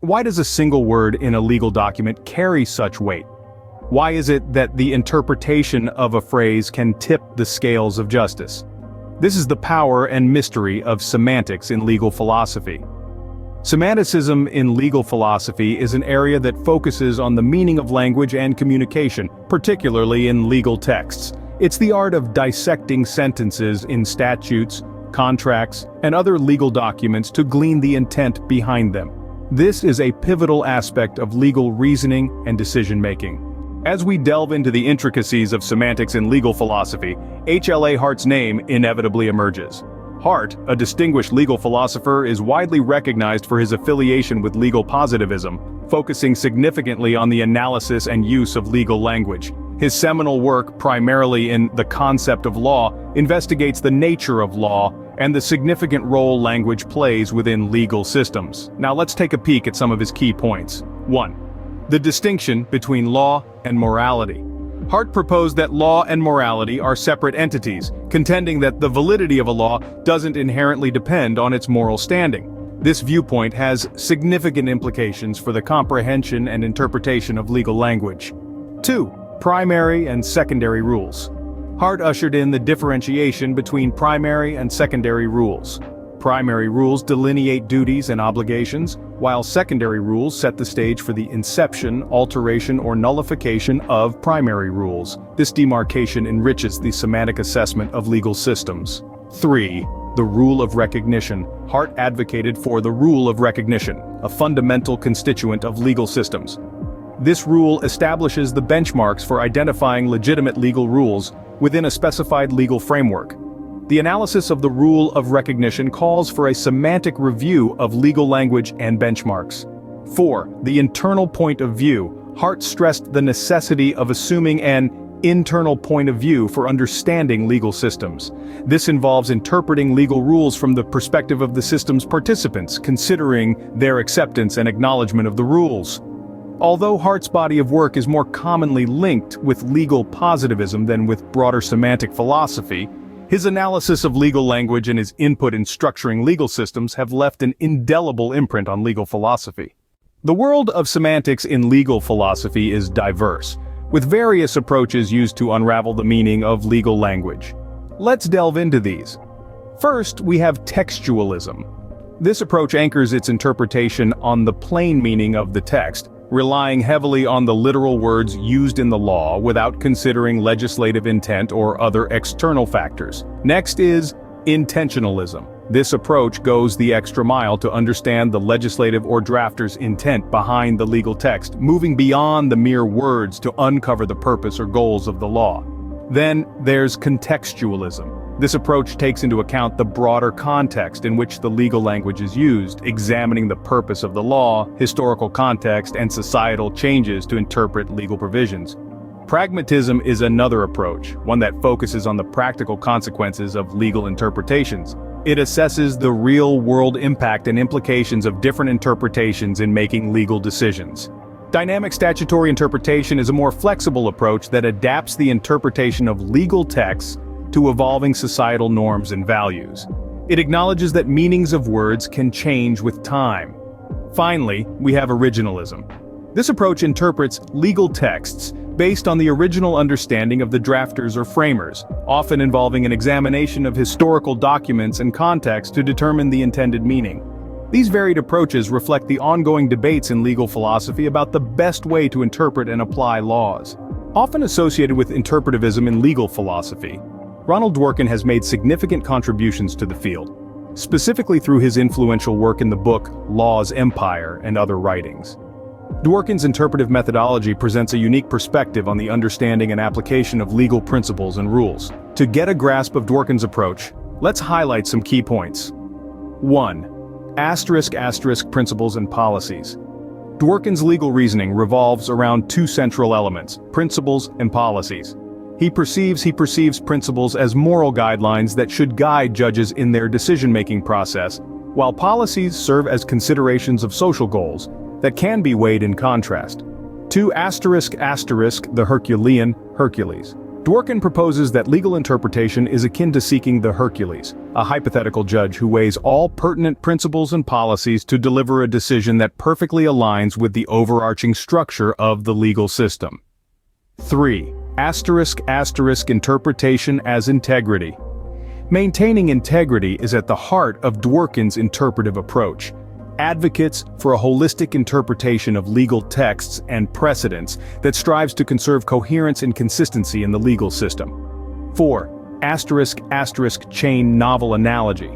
Why does a single word in a legal document carry such weight? Why is it that the interpretation of a phrase can tip the scales of justice? This is the power and mystery of semantics in legal philosophy. Semanticism in legal philosophy is an area that focuses on the meaning of language and communication, particularly in legal texts. It's the art of dissecting sentences in statutes, contracts, and other legal documents to glean the intent behind them. This is a pivotal aspect of legal reasoning and decision-making. As we delve into the intricacies of semantics in legal philosophy, H.L.A. Hart's name inevitably emerges. Hart, a distinguished legal philosopher, is widely recognized for his affiliation with legal positivism, focusing significantly on the analysis and use of legal language. His seminal work, primarily in The Concept of Law, investigates the nature of law and the significant role language plays within legal systems. Now let's take a peek at some of his key points. 1. The distinction between law and morality. Hart proposed that law and morality are separate entities, contending that the validity of a law doesn't inherently depend on its moral standing. This viewpoint has significant implications for the comprehension and interpretation of legal language. 2. Primary and secondary rules. Hart ushered in the differentiation between primary and secondary rules. Primary rules delineate duties and obligations, while secondary rules set the stage for the inception, alteration, or nullification of primary rules. This demarcation enriches the semantic assessment of legal systems. 3. The rule of recognition. Hart advocated for the rule of recognition, a fundamental constituent of legal systems. This rule establishes the benchmarks for identifying legitimate legal rules within a specified legal framework. The analysis of the rule of recognition calls for a semantic review of legal language and benchmarks. 4. The internal point of view. Hart stressed the necessity of assuming an internal point of view for understanding legal systems. This involves interpreting legal rules from the perspective of the system's participants, considering their acceptance and acknowledgement of the rules. Although Hart's body of work is more commonly linked with legal positivism than with broader semantic philosophy, his analysis of legal language and his input in structuring legal systems have left an indelible imprint on legal philosophy. The world of semantics in legal philosophy is diverse, with various approaches used to unravel the meaning of legal language. Let's delve into these. First, we have textualism. This approach anchors its interpretation on the plain meaning of the text, relying heavily on the literal words used in the law without considering legislative intent or other external factors. Next is intentionalism. This approach goes the extra mile to understand the legislative or drafter's intent behind the legal text, moving beyond the mere words to uncover the purpose or goals of the law. Then there's contextualism. This approach takes into account the broader context in which the legal language is used, examining the purpose of the law, historical context, and societal changes to interpret legal provisions. Pragmatism is another approach, one that focuses on the practical consequences of legal interpretations. It assesses the real-world impact and implications of different interpretations in making legal decisions. Dynamic statutory interpretation is a more flexible approach that adapts the interpretation of legal texts to evolving societal norms and values. It acknowledges that meanings of words can change with time. Finally, we have originalism. This approach interprets legal texts based on the original understanding of the drafters or framers, often involving an examination of historical documents and context to determine the intended meaning. These varied approaches reflect the ongoing debates in legal philosophy about the best way to interpret and apply laws. Often associated with interpretivism in legal philosophy, Ronald Dworkin has made significant contributions to the field, specifically through his influential work in the book Law's Empire and other writings. Dworkin's interpretive methodology presents a unique perspective on the understanding and application of legal principles and rules. To get a grasp of Dworkin's approach, let's highlight some key points. 1. *** principles and policies. Dworkin's legal reasoning revolves around two central elements, principles and policies. He perceives principles as moral guidelines that should guide judges in their decision-making process, while policies serve as considerations of social goals that can be weighed in contrast. 2*** the Herculean Hercules. Dworkin proposes that legal interpretation is akin to seeking the Hercules, a hypothetical judge who weighs all pertinent principles and policies to deliver a decision that perfectly aligns with the overarching structure of the legal system. 3. Interpretation as integrity. Maintaining integrity is at the heart of Dworkin's interpretive approach. Advocates for a holistic interpretation of legal texts and precedents that strives to conserve coherence and consistency in the legal system. 4. Chain novel analogy.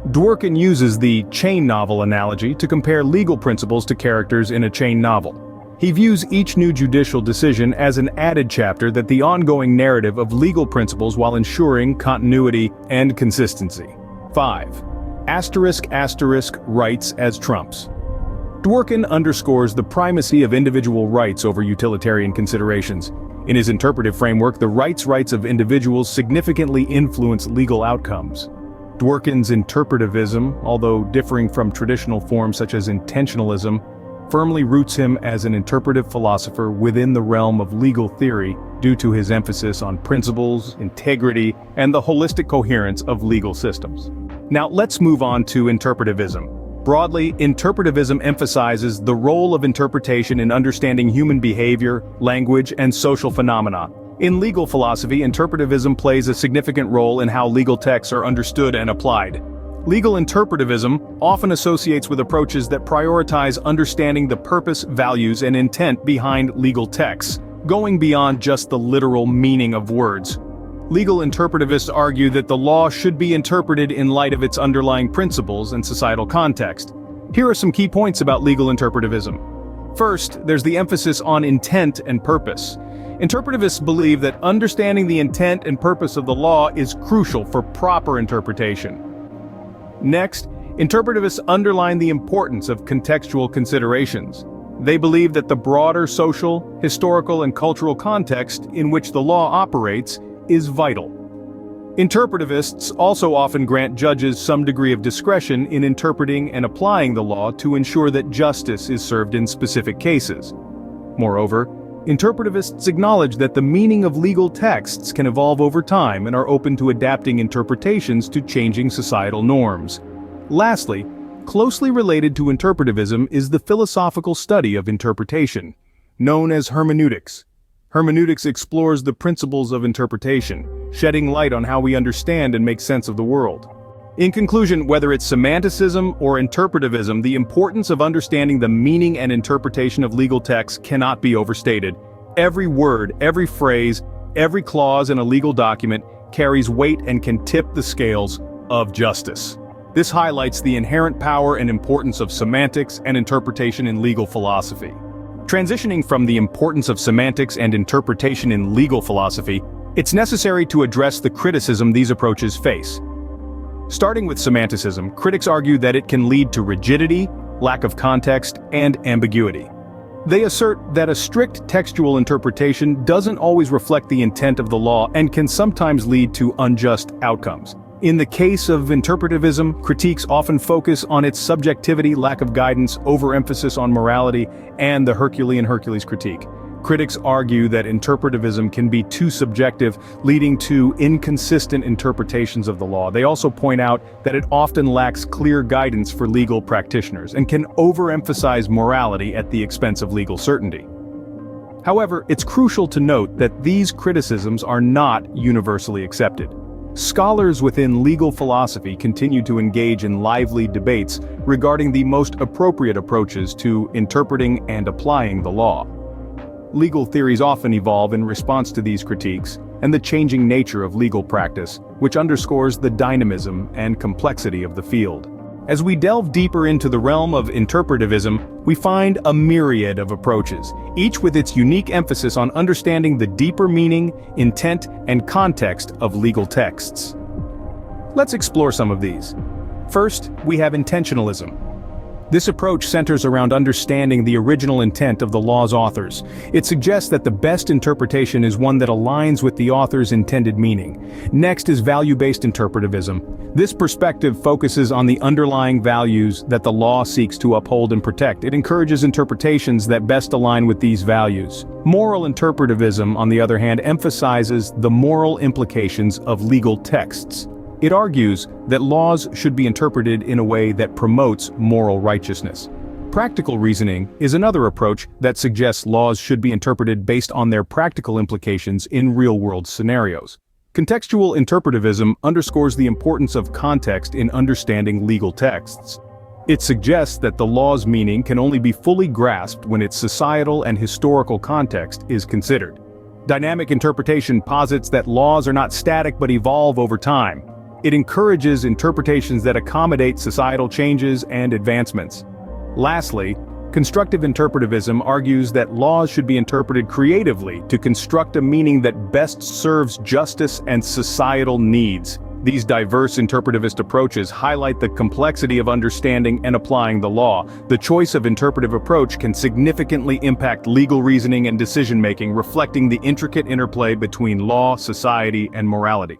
Dworkin uses the chain novel analogy to compare legal principles to characters in a chain novel. He views each new judicial decision as an added chapter that the ongoing narrative of legal principles while ensuring continuity and consistency. 5. Rights as trumps. Dworkin underscores the primacy of individual rights over utilitarian considerations. In his interpretive framework, the rights of individuals significantly influence legal outcomes. Dworkin's interpretivism, although differing from traditional forms such as intentionalism, firmly roots him as an interpretive philosopher within the realm of legal theory due to his emphasis on principles, integrity, and the holistic coherence of legal systems. Now let's move on to interpretivism. Broadly, interpretivism emphasizes the role of interpretation in understanding human behavior, language, and social phenomena. In legal philosophy, interpretivism plays a significant role in how legal texts are understood and applied. Legal interpretivism often associates with approaches that prioritize understanding the purpose, values, and intent behind legal texts, going beyond just the literal meaning of words. Legal interpretivists argue that the law should be interpreted in light of its underlying principles and societal context. Here are some key points about legal interpretivism. First, there's the emphasis on intent and purpose. Interpretivists believe that understanding the intent and purpose of the law is crucial for proper interpretation. Next, interpretivists underline the importance of contextual considerations. They believe that the broader social, historical, and cultural context in which the law operates is vital. Interpretivists also often grant judges some degree of discretion in interpreting and applying the law to ensure that justice is served in specific cases. Moreover, interpretivists acknowledge that the meaning of legal texts can evolve over time and are open to adapting interpretations to changing societal norms. Lastly, closely related to interpretivism is the philosophical study of interpretation, known as hermeneutics. Hermeneutics explores the principles of interpretation, shedding light on how we understand and make sense of the world. In conclusion, whether it's semanticism or interpretivism, the importance of understanding the meaning and interpretation of legal texts cannot be overstated. Every word, every phrase, every clause in a legal document carries weight and can tip the scales of justice. This highlights the inherent power and importance of semantics and interpretation in legal philosophy. Transitioning from the importance of semantics and interpretation in legal philosophy, it's necessary to address the criticism these approaches face. Starting with semanticism, critics argue that it can lead to rigidity, lack of context, and ambiguity. They assert that a strict textual interpretation doesn't always reflect the intent of the law and can sometimes lead to unjust outcomes. In the case of interpretivism, critiques often focus on its subjectivity, lack of guidance, overemphasis on morality, and the Herculean Hercules critique. Critics argue that interpretivism can be too subjective, leading to inconsistent interpretations of the law. They also point out that it often lacks clear guidance for legal practitioners and can overemphasize morality at the expense of legal certainty. However, it's crucial to note that these criticisms are not universally accepted. Scholars within legal philosophy continue to engage in lively debates regarding the most appropriate approaches to interpreting and applying the law. Legal theories often evolve in response to these critiques and the changing nature of legal practice, which underscores the dynamism and complexity of the field. As we delve deeper into the realm of interpretivism, we find a myriad of approaches, each with its unique emphasis on understanding the deeper meaning, intent, and context of legal texts. Let's explore some of these. First, we have intentionalism. This approach centers around understanding the original intent of the law's authors. It suggests that the best interpretation is one that aligns with the author's intended meaning. Next is value-based interpretivism. This perspective focuses on the underlying values that the law seeks to uphold and protect. It encourages interpretations that best align with these values. Moral interpretivism, on the other hand, emphasizes the moral implications of legal texts. It argues that laws should be interpreted in a way that promotes moral righteousness. Practical reasoning is another approach that suggests laws should be interpreted based on their practical implications in real-world scenarios. Contextual interpretivism underscores the importance of context in understanding legal texts. It suggests that the law's meaning can only be fully grasped when its societal and historical context is considered. Dynamic interpretation posits that laws are not static but evolve over time. It encourages interpretations that accommodate societal changes and advancements. Lastly, constructive interpretivism argues that laws should be interpreted creatively to construct a meaning that best serves justice and societal needs. These diverse interpretivist approaches highlight the complexity of understanding and applying the law. The choice of interpretive approach can significantly impact legal reasoning and decision-making, reflecting the intricate interplay between law, society, and morality.